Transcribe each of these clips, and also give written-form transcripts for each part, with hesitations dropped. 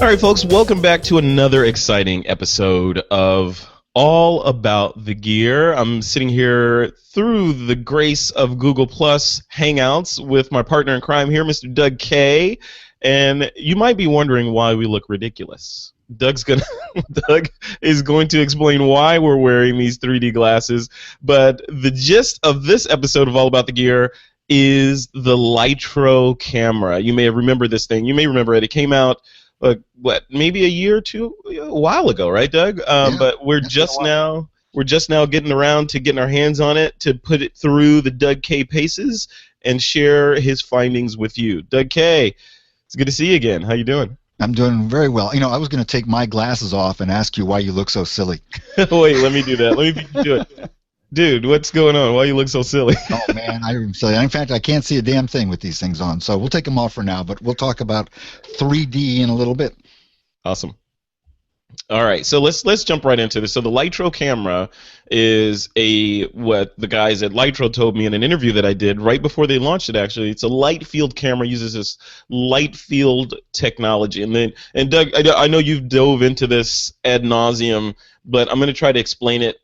All right, folks, welcome back to another exciting episode of All About the Gear. I'm sitting here through the grace of Google Plus Hangouts with my partner in crime here, Mr. Doug K. And you might be wondering why we look ridiculous. Doug is going to explain why we're wearing these 3D glasses. But the gist of this episode of All About the Gear is the Lytro camera. You may have remembered this thing. You may remember it. It came out maybe a year or two, a while ago, right, Doug? Yeah, but we're just now getting around to getting our hands on it to put it through the Doug K paces and share his findings with you. Doug K, it's good to see you again. How you doing? I'm doing very well. You know, I was going to take my glasses off and ask you why you look so silly. Wait, let me do that. Let me do it. Dude, what's going on? Why you look so silly? Oh, man, I'm silly. In fact, I can't see a damn thing with these things on, so we'll take them off for now, but we'll talk about 3D in a little bit. Awesome. All right, so let's jump right into this. So the Lytro camera is what the guys at Lytro told me in an interview that I did right before they launched it. Actually, it's a light field camera. Uses this light field technology. And Doug, I know you've dove into this ad nauseum, but I'm going to try to explain it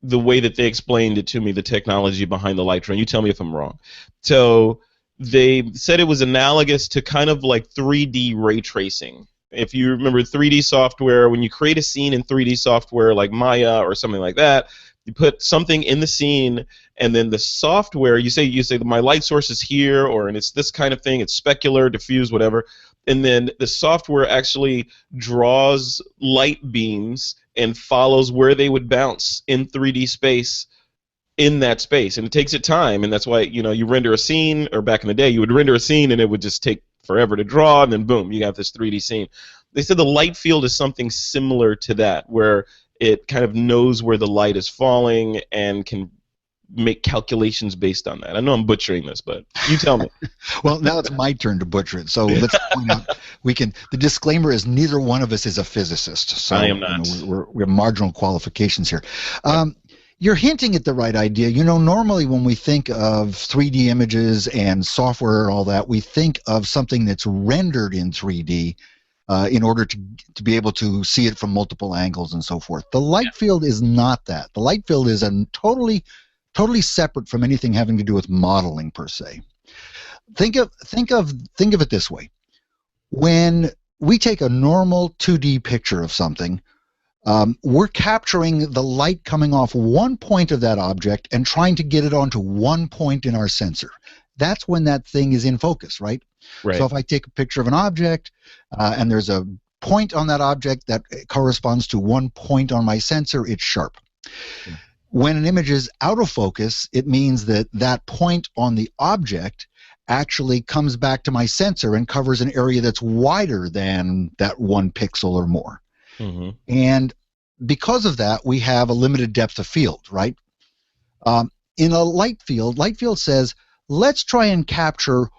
the way that they explained it to me, the technology behind the Lytro. And you tell me if I'm wrong. So they said it was analogous to kind of like 3D ray tracing. If you remember 3D software, when you create a scene in 3D software like Maya or something like that, you put something in the scene, and then the software, you say my light source is here, and it's this kind of thing, it's specular, diffuse, whatever, and then the software actually draws light beams and follows where they would bounce in 3D space in that space, and it takes it time, and that's why you render a scene, or back in the day you would render a scene and it would just take forever to draw, and then boom, you got this 3D scene. They said the light field is something similar to that, where it kind of knows where the light is falling and can make calculations based on that. I know I'm butchering this, but you tell me. Well, now it's my turn to butcher it, so let's point out the disclaimer is neither one of us is a physicist, so I am not. We have marginal qualifications here. You're hinting at the right idea. Normally when we think of 3D images and software and all that, we think of something that's rendered in 3D in order to be able to see it from multiple angles and so forth. The light field is not that. The light field is totally separate from anything having to do with modeling per se. Think of it this way. When we take a normal 2D picture of something, we're capturing the light coming off one point of that object and trying to get it onto one point in our sensor. That's when that thing is in focus, right? So if I take a picture of an object and there's a point on that object that corresponds to one point on my sensor, it's sharp. When an image is out of focus, it means that that point on the object actually comes back to my sensor and covers an area that's wider than that 1 pixel or more. Mm-hmm. And because of that, we have a limited depth of field, right? In a light field says, let's try and capture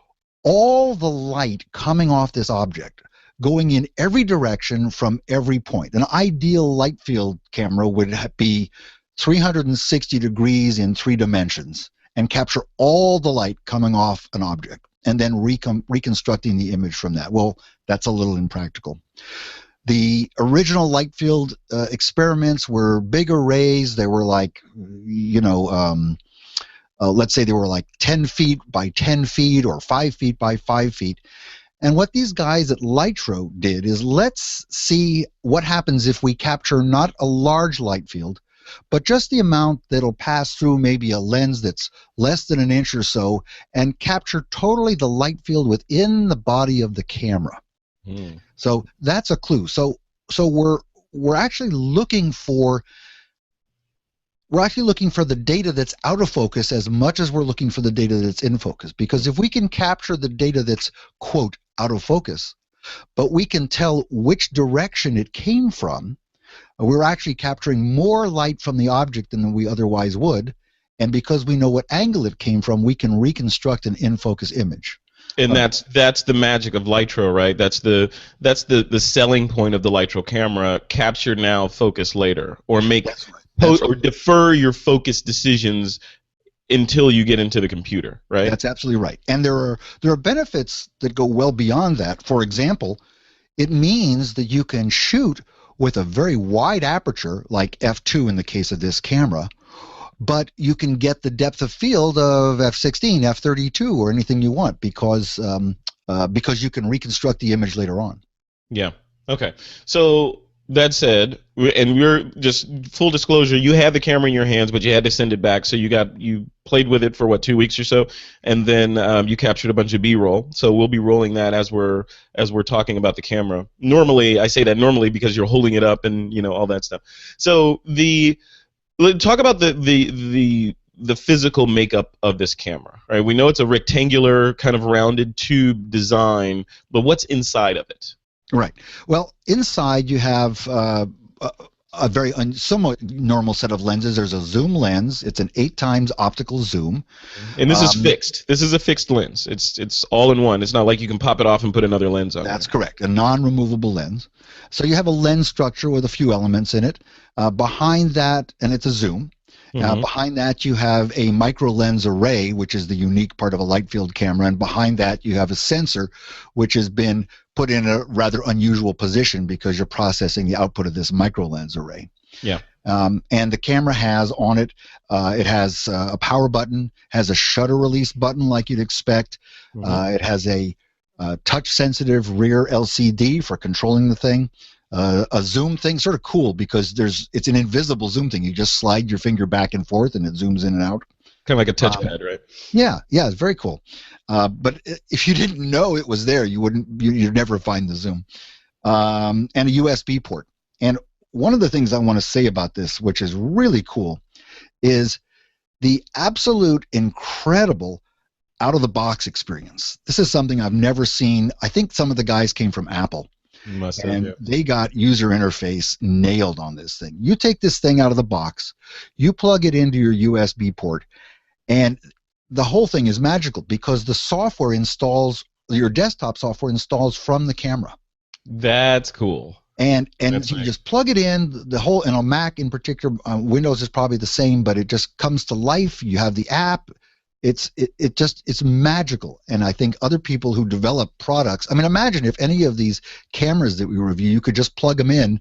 all the light coming off this object, going in every direction from every point. An ideal light field camera would be 360 degrees in 3 dimensions and capture all the light coming off an object and then reconstructing the image from that. Well, that's a little impractical. The original light field experiments were big arrays. They were like, let's say they were like 10 feet by 10 feet or 5 feet by 5 feet. And what these guys at Lytro did is, let's see what happens if we capture not a large light field, but just the amount that'll pass through maybe a lens that's less than an inch or so, and capture totally the light field within the body of the camera. So that's a clue. So we're actually looking for the data that's out of focus as much as we're looking for the data that's in focus. Because if we can capture the data that's, quote, out of focus, but we can tell which direction it came from, we're actually capturing more light from the object than we otherwise would. And because we know what angle it came from, we can reconstruct an in-focus image. And that's the magic of Lytro, right? That's the selling point of the Lytro camera. Capture now, focus later, or or defer your focus decisions until you get into the computer, right? That's absolutely right. And there are benefits that go well beyond that. For example, it means that you can shoot with a very wide aperture, like f2 in the case of this camera, but you can get the depth of field of f16, f32, or anything you want because you can reconstruct the image later on. Yeah. Okay. So that said, and we're just full disclosure, you had the camera in your hands, but you had to send it back. So you played with it for what, 2 weeks or so, and then you captured a bunch of B-roll. So we'll be rolling that as we're talking about the camera. Normally, I say that normally because you're holding it up and all that stuff. So talk about the physical makeup of this camera, right? We know it's a rectangular kind of rounded tube design, but what's inside of it? Right. Well, inside you have a very somewhat normal set of lenses. There's a zoom lens. It's an 8 times optical zoom. And this is fixed. This is a fixed lens. It's all in one. It's not like you can pop it off and put another lens on. That's correct. A non-removable lens. So you have a lens structure with a few elements in it. Behind that, and it's a zoom. Behind that, you have a micro lens array, which is the unique part of a light field camera. And behind that, you have a sensor, which has been put in a rather unusual position because you're processing the output of this micro lens array. Yeah. And the camera has on it, it has a power button, has a shutter release button like you'd expect. It has a touch-sensitive rear LCD for controlling the thing. A zoom thing, sort of cool because it's an invisible zoom thing. You just slide your finger back and forth and it zooms in and out. Kind of like a touchpad, right? Yeah, it's very cool. But if you didn't know it was there, you'd never find the zoom. And a USB port. And one of the things I want to say about this, which is really cool, is the absolute incredible out-of-the-box experience. This is something I've never seen. I think some of the guys came from Apple. Must have, and they got user interface nailed on this thing. You take this thing out of the box, you plug it into your USB port, and the whole thing is magical because the software installs, your desktop software installs from the camera. That's cool. And you just plug it in, the whole, and on Mac in particular, Windows is probably the same, but it just comes to life. You have the app. It's magical. And I think other people who develop products, I mean, imagine if any of these cameras that we review, you could just plug them in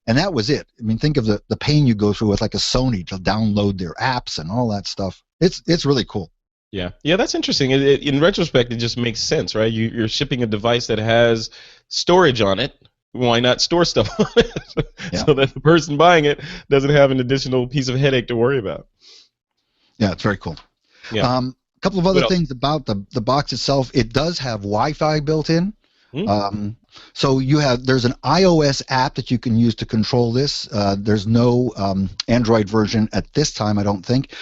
and that was it. I mean, think of the pain you go through with like a Sony to download their apps and all that stuff. It's really cool. Yeah, that's interesting. In retrospect, it just makes sense, right? You're shipping a device that has storage on it. Why not store stuff on it so that the person buying it doesn't have an additional piece of headache to worry about? Yeah, it's very cool. Yeah. A couple of other things about the box itself. It does have Wi-Fi built in. So there's an iOS app that you can use to control this. There's no Android version at this time, I don't think.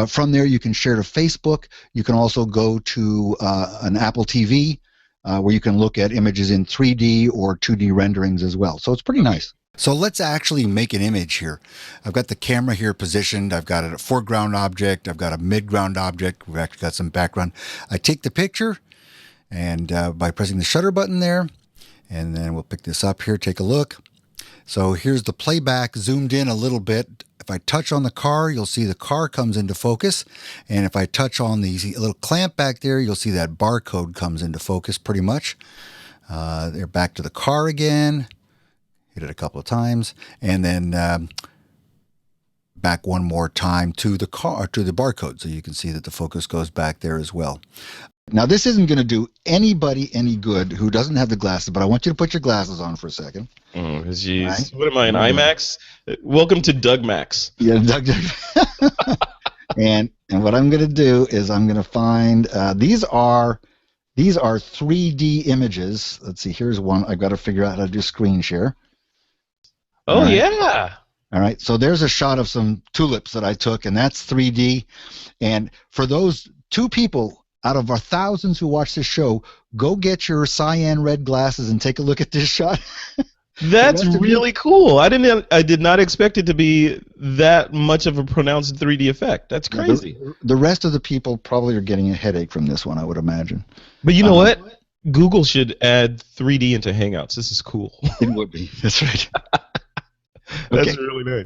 From there, you can share to Facebook. You can also go to an Apple TV where you can look at images in 3D or 2D renderings as well. So it's pretty nice. So let's actually make an image here. I've got the camera here positioned. I've got a foreground object. I've got a midground object. We've actually got some background. I take the picture and by pressing the shutter button there, and then we'll pick this up here, take a look. So here's the playback zoomed in a little bit. If I touch on the car, you'll see the car comes into focus. And if I touch on the little clamp back there, you'll see that barcode comes into focus pretty much. They're back to the car again. Hit it a couple of times. And then back one more time to the car, to the barcode. So you can see that the focus goes back there as well. Now, this isn't going to do anybody any good who doesn't have the glasses, but I want you to put your glasses on for a second. Oh, jeez. Right? What am I, an IMAX? Welcome to Doug Max. Yeah, Doug. and what I'm going to do is I'm going to find, these are 3D images. Let's see, here's one. I've got to figure out how to do screen share. Oh, right. Yeah. All right, so there's a shot of some tulips that I took, and that's 3D. And for those two people out of our thousands who watch this show, go get your cyan red glasses and take a look at this shot. That's really cool. I did not expect it to be that much of a pronounced 3D effect. That's crazy. The rest of the people probably are getting a headache from this one, I would imagine. But you know what? Google should add 3D into Hangouts. This is cool. It would be. That's right. That's really nice.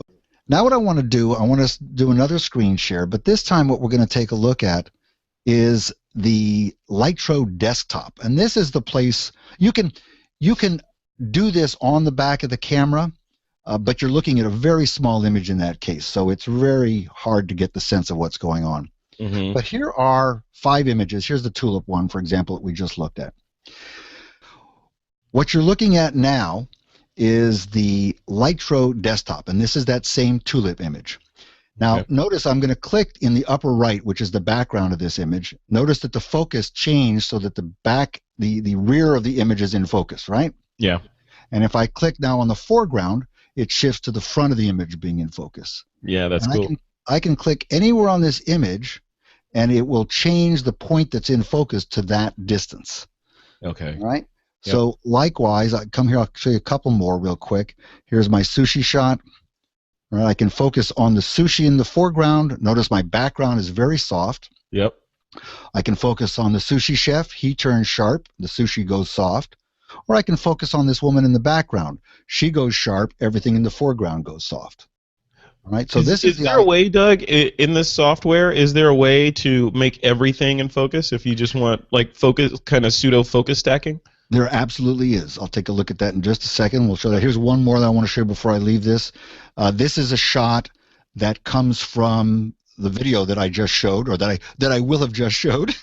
Now what I want to do, I want to do another screen share, but this time what we're going to take a look at is the Lytro desktop. And this is the place you can do this on the back of the camera, but you're looking at a very small image in that case, so it's very hard to get the sense of what's going on. Mm-hmm. But here are 5 images. Here's the TWiP one, for example, that we just looked at. What you're looking at now is the Lytro desktop, and this is that same TWiP image. Now, Okay. notice I'm going to click in the upper right, which is the background of this image. Notice that the focus changed so that the rear of the image is in focus, right? Yeah. And if I click now on the foreground, it shifts to the front of the image being in focus. Yeah, that's And cool. I can click anywhere on this image, and it will change the point that's in focus to that distance. Okay. All right? Yep. So likewise, I come here, I'll show you a couple more real quick. Here's my sushi shot. All right, I can focus on the sushi in the foreground. Notice my background is very soft. Yep. I can focus on the sushi chef. He turns sharp. The sushi goes soft. Or I can focus on this woman in the background. She goes sharp. Everything in the foreground goes soft. All right. So Is there a way, Doug, in this software? Is there a way to make everything in focus if you just want like focus, kind of pseudo focus stacking? There absolutely is. I'll take a look at that in just a second. We'll show that. Here's one more that I want to show before I leave this. This is a shot that comes from the video that I just showed, or that I will have just showed.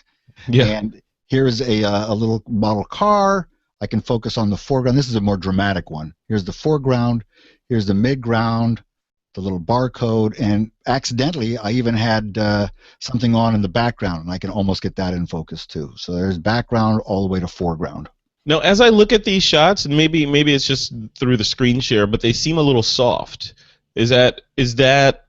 Yeah. And here's a little model car. I can focus on the foreground. This is a more dramatic one. Here's the foreground. Here's the midground, the little barcode, and accidentally I even had something on in the background, and I can almost get that in focus too. So there's background all the way to foreground. Now, as I look at these shots, and maybe it's just through the screen share, but they seem a little soft. Is that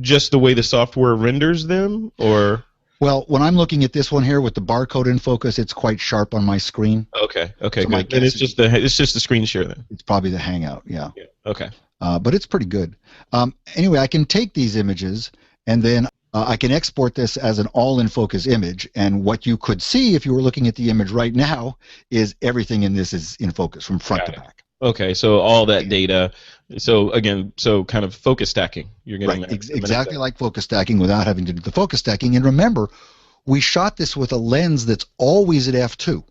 just the way the software renders them, or? Well, when I'm looking at this one here with the barcode in focus, it's quite sharp on my screen. Okay, So good. Then it's just the screen share then. It's probably the Hangout, yeah. Okay. But it's pretty good. Anyway, I can take these images, and then I can export this as an all-in-focus image. And what you could see if you were looking at the image right now is everything in this is in focus from front to back. Okay, so all that data. So again, kind of focus stacking. You're getting Right, that. exactly like focus stacking without having to do the focus stacking. And remember, we shot this with a lens that's always at f2.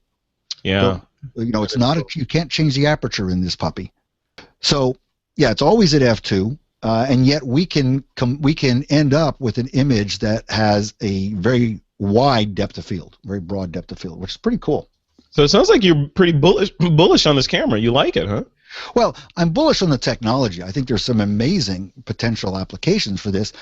Yeah. So, it's not you can't change the aperture in this puppy. So yeah, it's always at f2, and yet we can end up with an image that has a very wide depth of field, very broad depth of field, which is pretty cool. So it sounds like you're pretty bullish on this camera. You like it, huh? Well, I'm bullish on the technology. I think there's some amazing potential applications for this.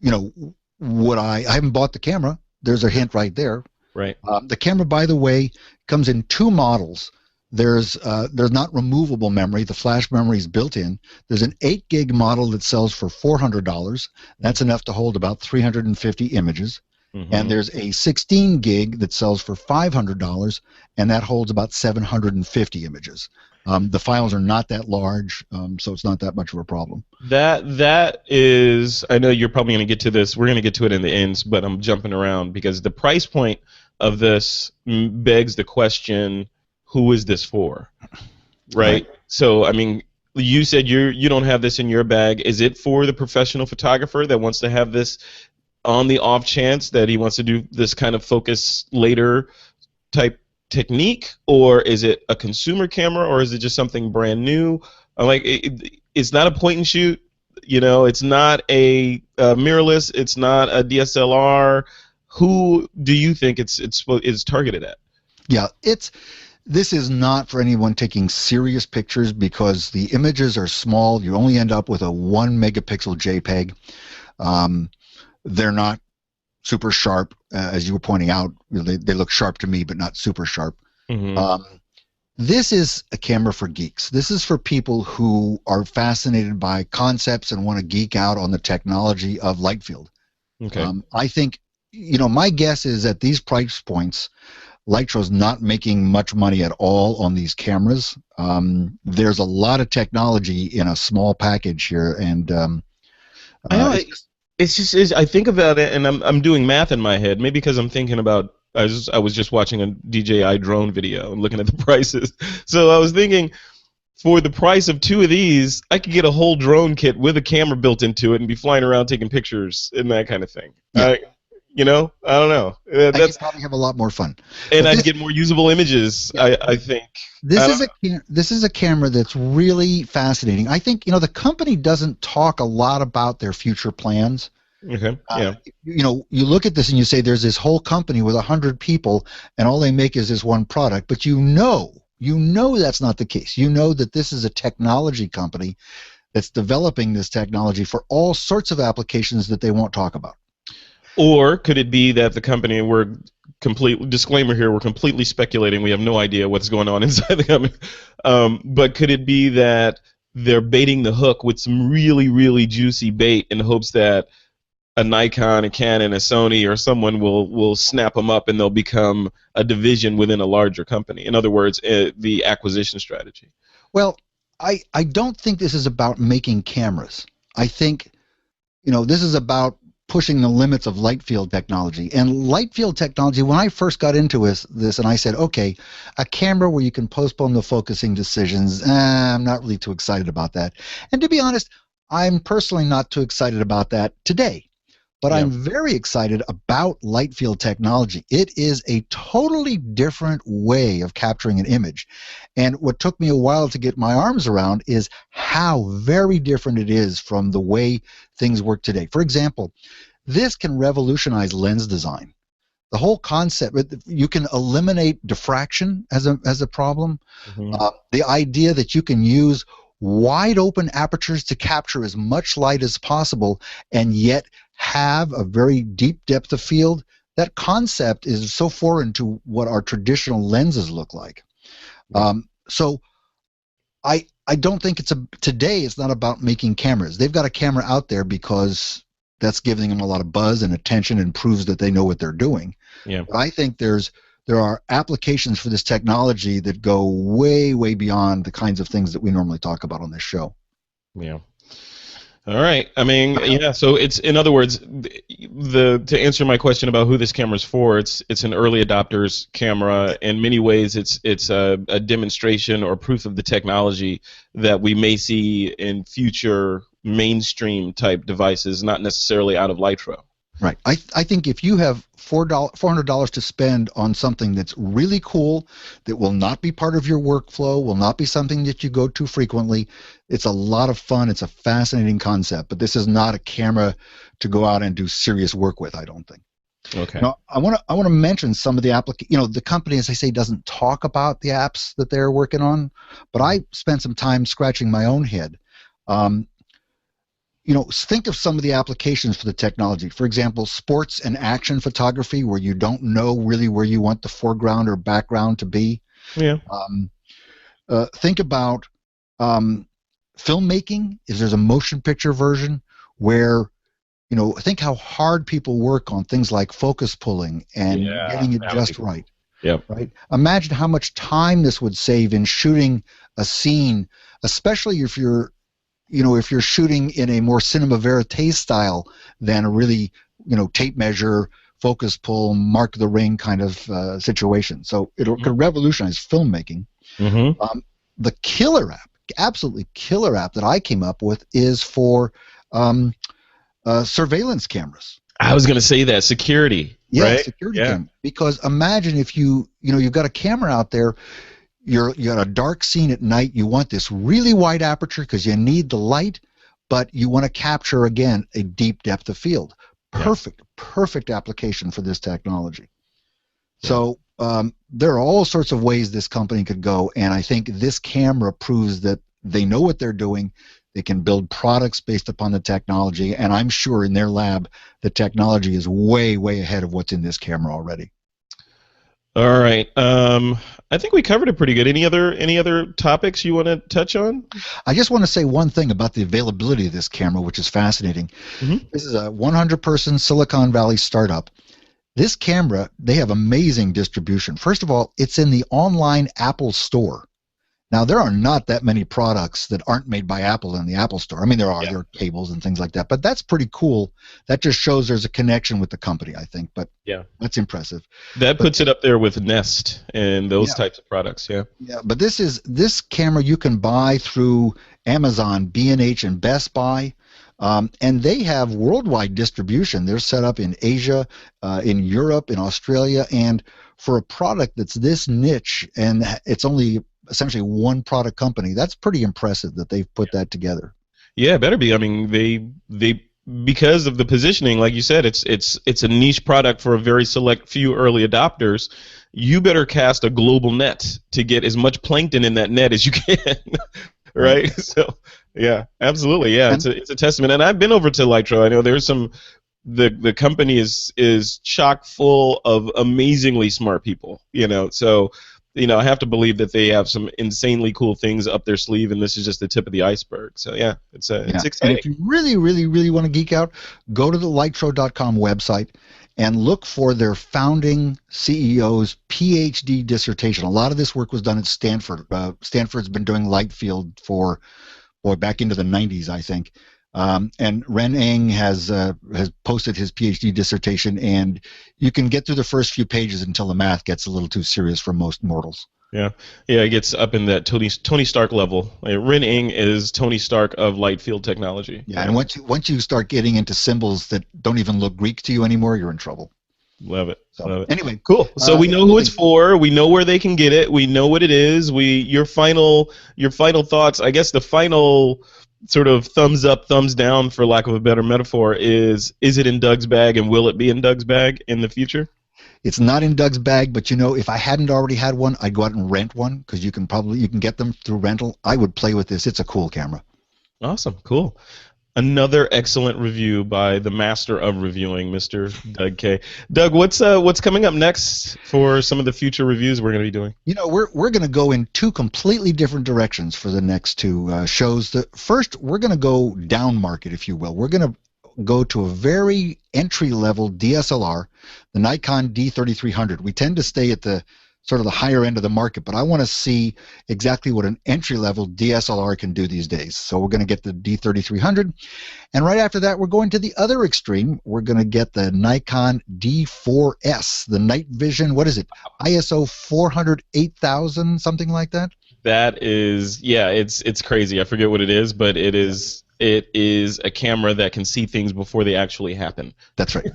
I haven't bought the camera. There's a hint right there. Right. The camera, by the way, comes in 2 models. There's not removable memory. The flash memory is built in. There's an 8 gig model that sells for $400. That's enough to hold about 350 images. Mm-hmm. And there's a 16 gig that sells for $500, and that holds about 750 images. The files are not that large, so it's not that much of a problem. That is, I know you're probably going to get to this. We're going to get to it in the ends, but I'm jumping around because the price point of this begs the question, who is this for? Right? So, I mean, you said you don't have this in your bag. Is it for the professional photographer that wants to have this on the off chance that he wants to do this kind of focus later type technique, or is it a consumer camera, or is it just something brand new? Like it's not a point and shoot, it's not a mirrorless, it's not a DSLR. Who do you think it's targeted at? Yeah, this is not for anyone taking serious pictures because the images are small. You only end up with a 1 megapixel JPEG. They're not super sharp, as you were pointing out. They look sharp to me, but not super sharp. Mm-hmm. This is a camera for geeks. This is for people who are fascinated by concepts and want to geek out on the technology of light field. Okay. I think, my guess is at these price points, Lytro's not making much money at all on these cameras. There's a lot of technology in a small package here, and I know. I think about it, and I'm doing math in my head. Maybe because I'm thinking about. I was just watching a DJI drone video and looking at the prices. So I was thinking, for the price of 2 of these, I could get a whole drone kit with a camera built into it and be flying around taking pictures and that kind of thing. Yeah. You know, I don't know. You'd That's probably have a lot more fun. and But I'd this, get more usable images. yeah, I think. I don't this is a camera that's really fascinating. I think the company doesn't talk a lot about their future plans. know. Okay. Uh, Yeah. you look at this and you say there's this whole company with 100 people, and all they make is this one product. But that's not the case. You know that this is a technology company that's developing this technology for all sorts of applications that they won't talk about. Or could it be that the company, we're complete disclaimer here, we're completely speculating. We have no idea what's going on inside the company. But could it be that they're baiting the hook with some really, really juicy bait in hopes that a Nikon, a Canon, a Sony, or someone will snap them up and they'll become a division within a larger company? In other words, the acquisition strategy. Well, I don't think this is about making cameras. I think this is about pushing the limits of light field technology. And light field technology, when I first got into this and I said, okay, a camera where you can postpone the focusing decisions, I'm not really too excited about that. And to be honest, I'm personally not too excited about that today. But Yeah. I'm very excited about light field technology. It is a totally different way of capturing an image. And what took me a while to get my arms around is how very different it is from the way things work today. For example, this can revolutionize lens design. The whole concept, you can eliminate diffraction as a problem. Hmm. The idea that you can use wide open apertures to capture as much light as possible and yet have a very deep depth of field, that concept is so foreign to what our traditional lenses look like. So I don't think today it's not about making cameras. They've got a camera out there because that's giving them a lot of buzz and attention and proves that they know what they're doing. Yeah. But I think there are applications for this technology that go way, way beyond the kinds of things that we normally talk about on this show. Yeah. All right. I mean, yeah. So it's, in other words, to answer my question about who this camera is for, it's an early adopters camera. In many ways, it's a demonstration or proof of the technology that we may see in future mainstream type devices, not necessarily out of Lytro. Right. I think if you have $400 to spend on something that's really cool, that will not be part of your workflow, will not be something that you go to frequently, it's a lot of fun. It's a fascinating concept, but this is not a camera to go out and do serious work with, I don't think. Okay. Now, I want to mention some of the the company, as I say, doesn't talk about the apps that they're working on, but I spent some time scratching my own head. Think of some of the applications for the technology. For example, sports and action photography, where you don't know really where you want the foreground or background to be. Yeah. Think about filmmaking. Is there's a motion picture version where, think how hard people work on things like focus pulling and getting it just right. Yep. Right. Imagine how much time this would save in shooting a scene, especially if you're shooting in a more cinema verite style than a really, tape measure, focus pull, mark the ring kind of situation. So it could revolutionize filmmaking. Mm-hmm. The killer app, absolutely killer app that I came up with is for surveillance cameras. I was going to say that security. Yeah, right? security camera. Because imagine if you've got a camera out there. You got a dark scene at night. You want this really wide aperture because you need the light, but you want to capture, again, a deep depth of field. Perfect application for this technology. Yeah. So there are all sorts of ways this company could go, and I think this camera proves that they know what they're doing. They can build products based upon the technology, and I'm sure in their lab the technology is way, way ahead of what's in this camera already. All right. I think we covered it pretty good. Any other topics you want to touch on? I just want to say one thing about the availability of this camera, which is fascinating. Mm-hmm. This is a 100-person Silicon Valley startup. This camera, they have amazing distribution. First of all, it's in the online Apple Store. Now, there are not that many products that aren't made by Apple in the Apple Store. I mean, there are cables and things like that, but that's pretty cool. That just shows there's a connection with the company, I think, but that's impressive. That puts it up there with Nest and those types of products, Yeah, but this camera you can buy through Amazon, B&H, and Best Buy. And they have worldwide distribution. They're set up in Asia, in Europe, in Australia, and for a product that's this niche and it's only essentially one product company, that's pretty impressive that they've put that together. Yeah, it better be. I mean, they because of the positioning, like you said, it's a niche product for a very select few early adopters. You better cast a global net to get as much plankton in that net as you can, Right. right? So, yeah, absolutely, yeah, And it's a testament. And I've been over to Lytro. I know there's some the company is chock full of amazingly smart people, so I have to believe that they have some insanely cool things up their sleeve, and this is just the tip of the iceberg. So yeah, it's yeah, and exciting. if you really, really, really want to geek out, go to the Lytro.com website and look for their founding CEO's PhD dissertation. A lot of this work was done at Stanford. Stanford's been doing light field for, boy, back into the 90s, I think. And Ren Eng has posted his PhD dissertation, and you can get through the first few pages until the math gets a little too serious for most mortals. Yeah, yeah, it gets up in that Tony Stark level. Like, Ren Ing is Tony Stark of light field technology. Yeah, and once you start getting into symbols that don't even look Greek to you anymore, you're in trouble. Love it. So Love it. anyway, Cool. So we know who it's for. We know where they can get it. We know what it is. Your final thoughts. I guess the final sort of thumbs up, thumbs down, for lack of a better metaphor, is it in Doug's bag, and will it be in Doug's bag in the future? it's not in Doug's bag, but if I hadn't already had one, I'd go out and rent one because you can get them through rental. I would play with this. It's a cool camera. Awesome. Cool. Another excellent review by the master of reviewing, Mr. Doug K. Doug, what's coming up next for some of the future reviews we're going to be doing? We're going to go in two completely different directions for the next two shows. First, we're going to go down market, if you will. We're going to go to a very entry-level DSLR, the Nikon D3300. We tend to stay at the sort of the higher end of the market, but I want to see exactly what an entry-level DSLR can do these days. So we're going to get the D3300, and right after that, we're going to the other extreme. We're going to get the Nikon D4S, the night vision. What is it? ISO 408,000, something like that. That is, yeah, it's crazy. I forget what it is, but it is a camera that can see things before they actually happen. That's right.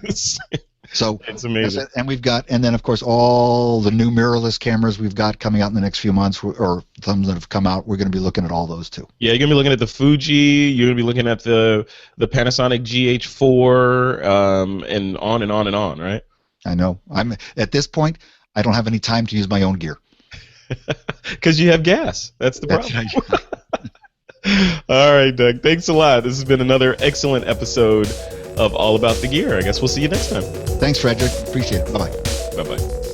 So it's amazing. And then of course all the new mirrorless cameras we've got coming out in the next few months, or some that have come out. We're going to be looking at all those too. Yeah, you're going to be looking at the Fuji. You're going to be looking at the Panasonic GH4, and on and on and on, right? I know. I'm at this point. I don't have any time to use my own gear. Because you have gas. That's the problem. That's right. All right, Doug. Thanks a lot. This has been another excellent episode of All About the Gear. I guess we'll see you next time. Thanks, Frederick. Appreciate it. Bye-bye. Bye-bye.